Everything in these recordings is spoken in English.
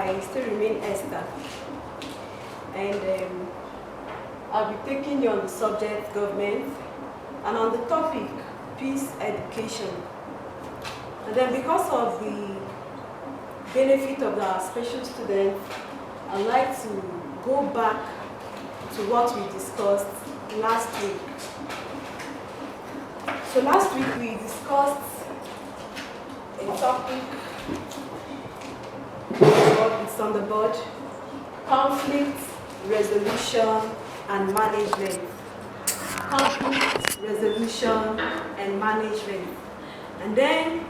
I still remain Esther, and I'll be taking you on the subject government and on the topic peace education. And then because of the benefit of our special students, I'd like to go back to what we discussed last week. So last week we discussed a topic, it's on the board, conflict resolution and management. Conflict resolution and management. And then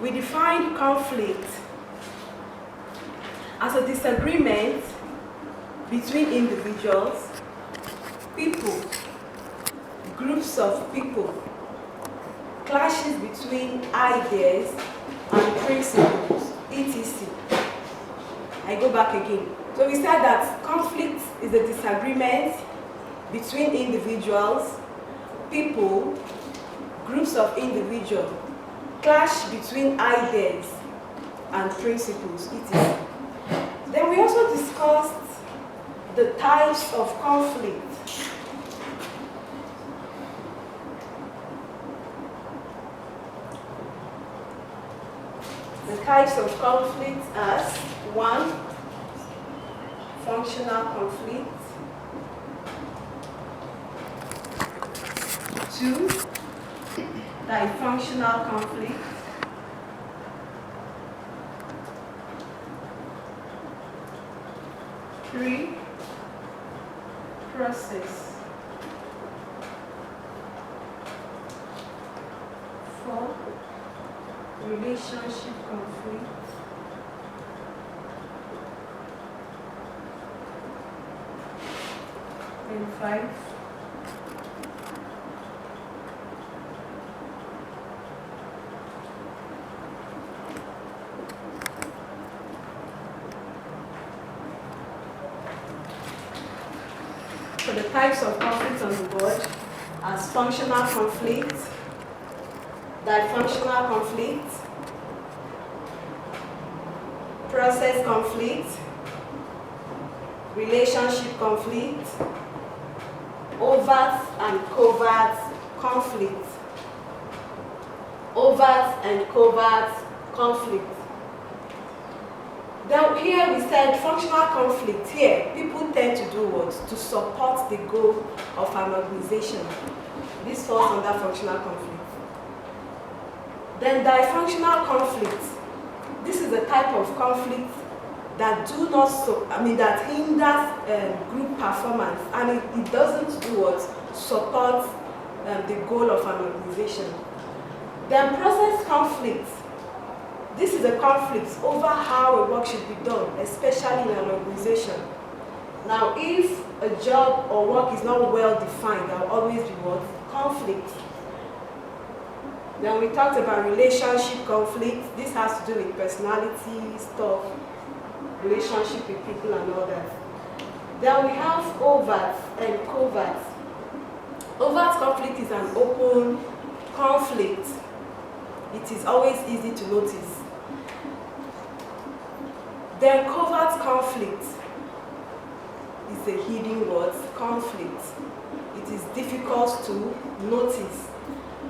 we defined conflict as a disagreement between individuals, people, groups of people, clashes between ideas and principles, etc. I go back again. So we said that conflict is a disagreement between individuals, people, groups of individuals, clash between ideas and principles, etc. Then we also discussed the types of conflict. The types of conflict as 1, functional conflict, 2, dysfunctional conflict, 3, process, 4, relationship conflict, 5, so the types of conflict on the board as functional conflict, dysfunctional conflict, process conflict, relationship conflict, overt and covert conflict. Overt and covert conflict. Then here we said functional conflict. Here, people tend to do what? To support the goal of an organization. This falls under functional conflict. Then dysfunctional conflict. This is a type of conflict that that hinders group performance, and it doesn't do what? Support the goal of an organization. Then process conflict. This is a conflict over how a work should be done, especially in an organization. Now, if a job or work is not well defined, there will always be what? Conflict. Then we talked about relationship conflict. This has to do with personality stuff, relationship with people and all that. Then we have overt and covert. Overt conflict is an open conflict. It is always easy to notice. Then covert conflict is a hidden word, conflict. It is difficult to notice,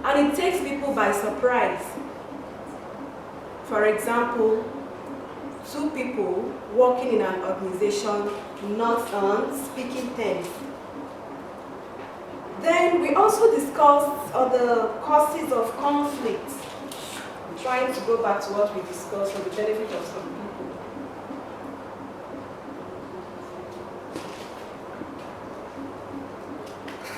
and it takes people by surprise. For example, 2 people working in an organization not on speaking terms. Then we also discussed the causes of conflict. I'm trying to go back to what we discussed for the benefit of some people.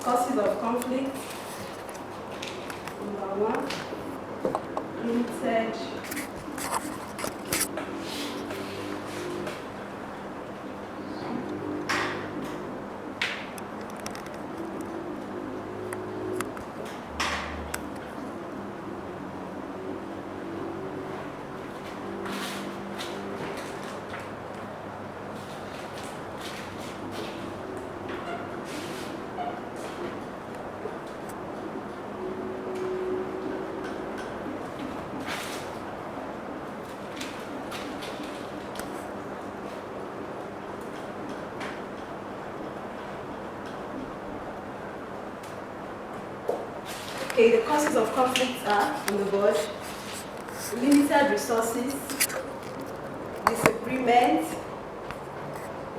Causes of conflict. Number 1, limited Okay, the causes of conflict are on the board: limited resources, disagreement,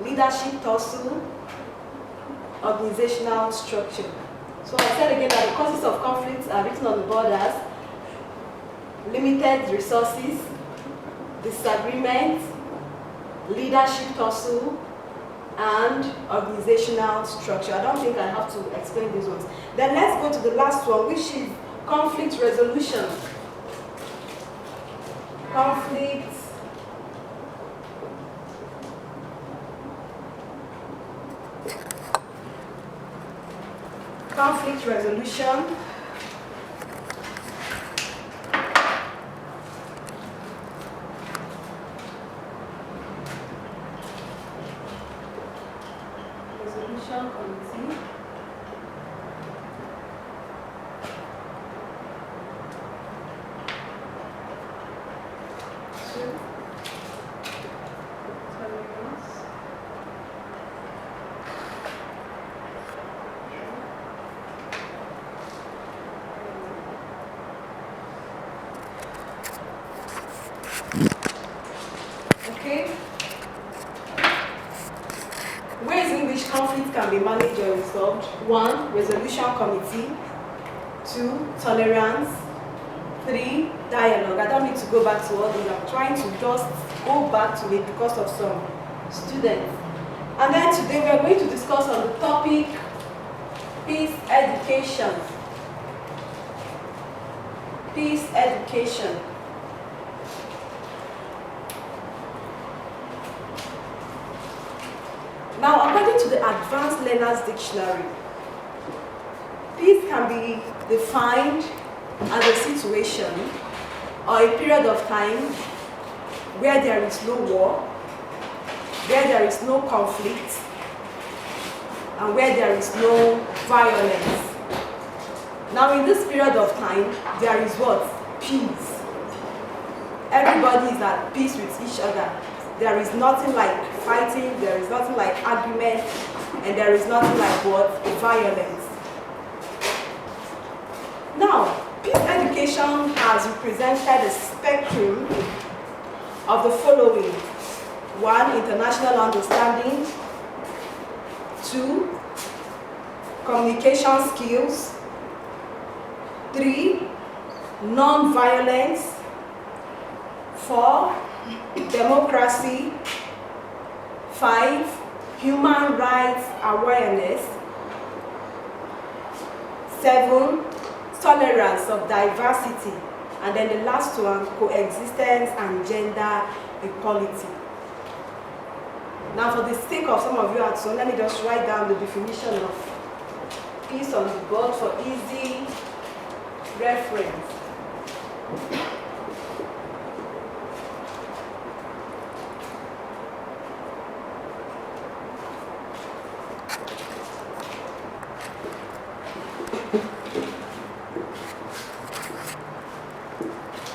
leadership tussle, organizational structure. So I said again that the causes of conflicts are written on the board as limited resources, disagreement, leadership tussle, and organizational structure. I don't think I have to explain these ones. Then let's go to the last one, which is conflict resolution. Conflict resolution. Resolution committee. Okay. Ways in which conflict can be managed or resolved: 1. Resolution committee. 2. Tolerance. 3. Dialogue. I don't need to go back to all these. I'm trying to just go back to it because of some students. And then today we are going to discuss on the topic peace education. Peace education. Now, according to the Advanced Learners Dictionary, peace can be defined as a situation or a period of time where there is no war, where there is no conflict, and where there is no violence. Now, in this period of time, there is what? Peace. Everybody is at peace with each other. There is nothing like fighting, there is nothing like argument, and there is nothing like what? Violence. Now, peace education has represented a spectrum of the following: 1. International understanding. 2. Communication skills. 3. Non-violence. 4. Democracy. 5. Human rights awareness. 7. Tolerance of diversity. And then the last one, coexistence and gender equality. Now, for the sake of some of you at home, let me just write down the definition of peace on the board for easy reference.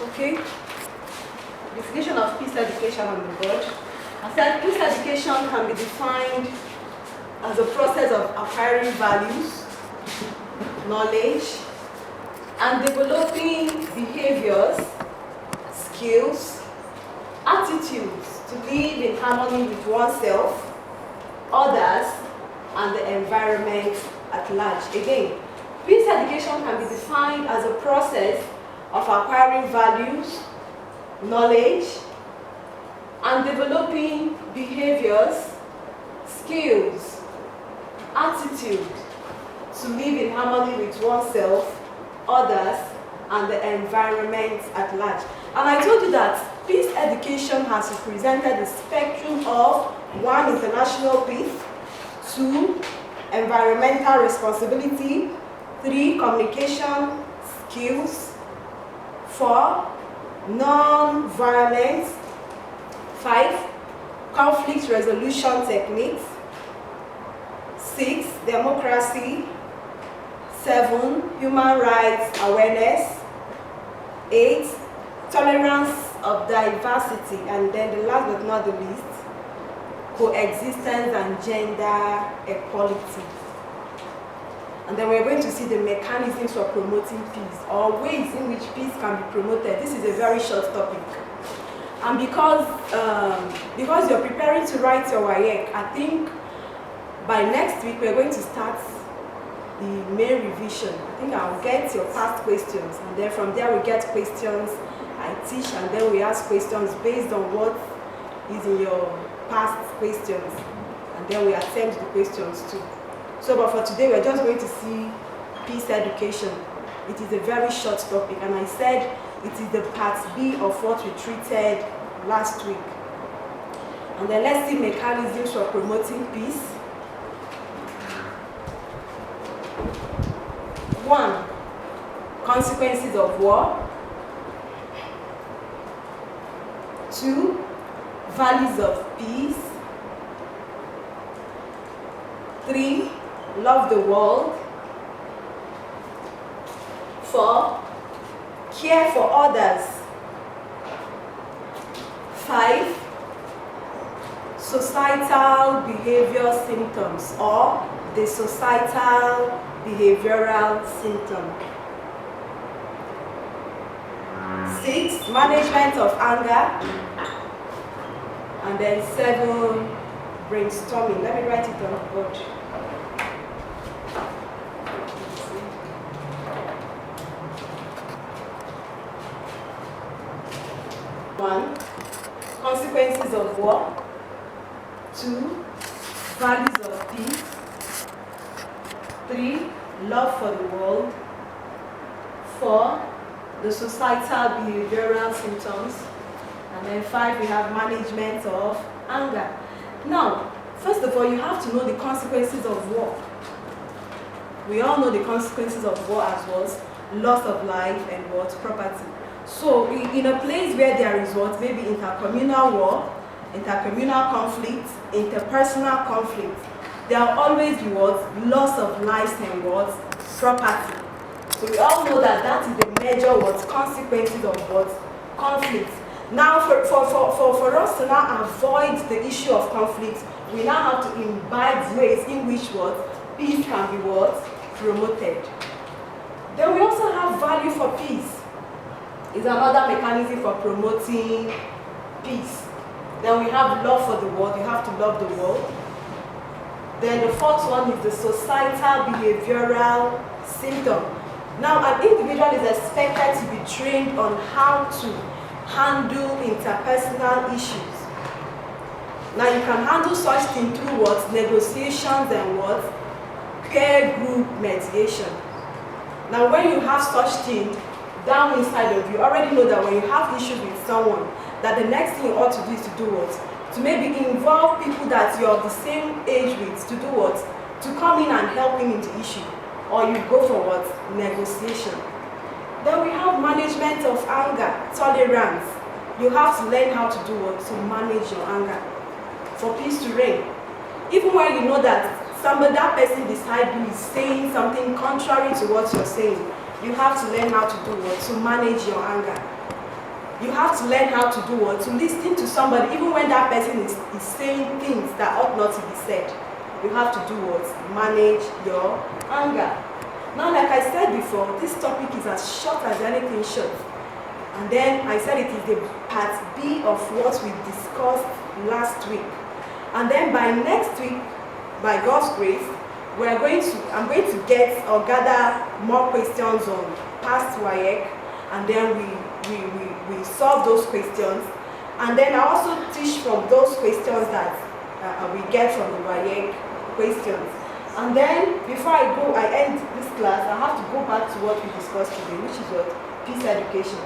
Okay, definition of peace education on the board. I said peace education can be defined as a process of acquiring values, knowledge, and developing behaviors, skills, attitudes to live in harmony with oneself, others, and the environment at large. Again, peace education can be defined as a process of acquiring values, knowledge, and developing behaviors, skills, attitude to live in harmony with oneself, others, and the environment at large. And I told you that peace education has represented the spectrum of 1. International peace. 2. Environmental responsibility. 3. Communication skills. 4. Non-violence. 5. Conflict resolution techniques. 6. Democracy. 7. Human rights awareness. 8. Tolerance of diversity. And then the last but not the least, coexistence and gender equality. And then we're going to see the mechanisms for promoting peace, or ways in which peace can be promoted. This is a very short topic. And because you're preparing to write your WAEC, I think by next week we're going to start the main revision. I think I'll get your past questions, and then from there we get questions I teach, and then we ask questions based on what is in your past questions, and then we attempt the questions too. So, but for today we're just going to see peace education. It is a very short topic, and I said it is the part B of what we treated last week. And then let's see mechanisms for promoting peace. 1. Consequences of war. 2. Values of peace. 3. Love the world. 4. Care for others. 5. Societal behavior symptoms, or the societal behavioral symptom. 6. Management of anger. And then 7. Brainstorming. Let me write it on the board. One, consequences of war. 2, values of peace. 3, love for the world. 4, the societal behavioral symptoms. And then 5, we have management of anger. Now, first of all, you have to know the consequences of war. We all know the consequences of war as what? Loss of life and what? Property. So, in a place where there is what? Maybe intercommunal war, intercommunal conflict, interpersonal conflict, there will always be what? Loss of lives and what? Property. So we all know that that is the major what? Consequences of what? Conflict. Now, for us to now avoid the issue of conflict, we now have to imbibe ways in which what? Peace can be what? Promoted. Then we also have value for peace. It's another mechanism for promoting peace. Then we have love for the world. You have to love the world. Then the fourth one is the societal behavioral symptom. Now, an individual is expected to be trained on how to handle interpersonal issues. Now, you can handle such things through what? Negotiations and what? Peer group mediation. Now, when you have such things down inside of you, already know that when you have issues with someone, that the next thing you ought to do is to do what? To maybe involve people that you're of the same age with, to do what? To come in and help him in the issue. Or you go for what? Negotiation. Then we have management of anger, tolerance. You have to learn how to do what? To manage your anger. For peace to reign. Even when you know that that person beside you is saying something contrary to what you're saying, you have to learn how to do what? To manage your anger. You have to learn how to do what? To listen to somebody, even when that person is saying things that ought not to be said. You have to do what? Manage your anger. Now, like I said before, this topic is as short as anything short. And then I said it is the part B of what we discussed last week. And then by next week, by God's grace, I'm going to get or gather more questions on past WAEC, and then we solve those questions. And then I also teach from those questions that we get from the WAEC questions. And then before I end this class, I have to go back to what we discussed today, which is what? Peace education.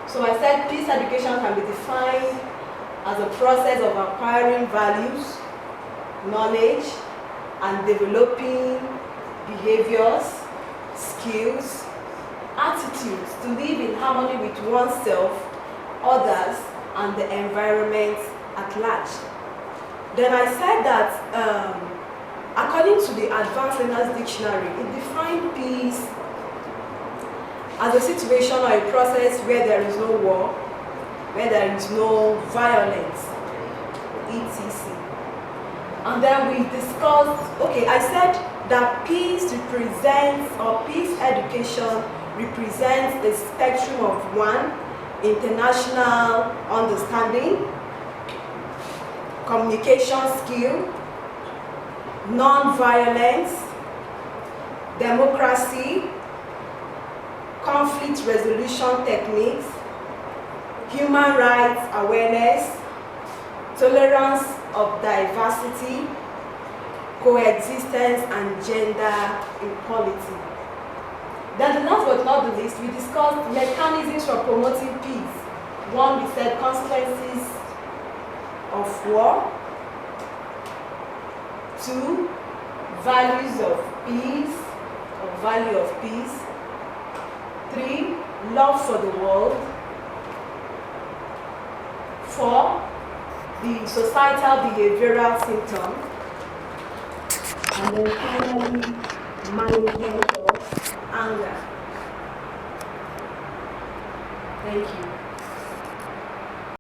So I said peace education can be defined as a process of acquiring values, knowledge, and developing behaviors, skills, attitudes to live in harmony with oneself, others, and the environment at large. Then I said that according to the Advanced Learners Dictionary, it defined peace as a situation or a process where there is no war, where there is no violence, etc. And then we discussed, okay, I said that peace represents, or peace education represents a spectrum of one, international understanding, communication skill, non-violence, democracy, conflict resolution techniques, human rights awareness, tolerance of diversity, coexistence, and gender equality. Then last but not the least, we discussed mechanisms for promoting peace. One, we said consequences of war. Two, values of peace, or value of peace. Three, love for the world. Four, the societal behavioral symptom. And then finally, management of anger. Thank you.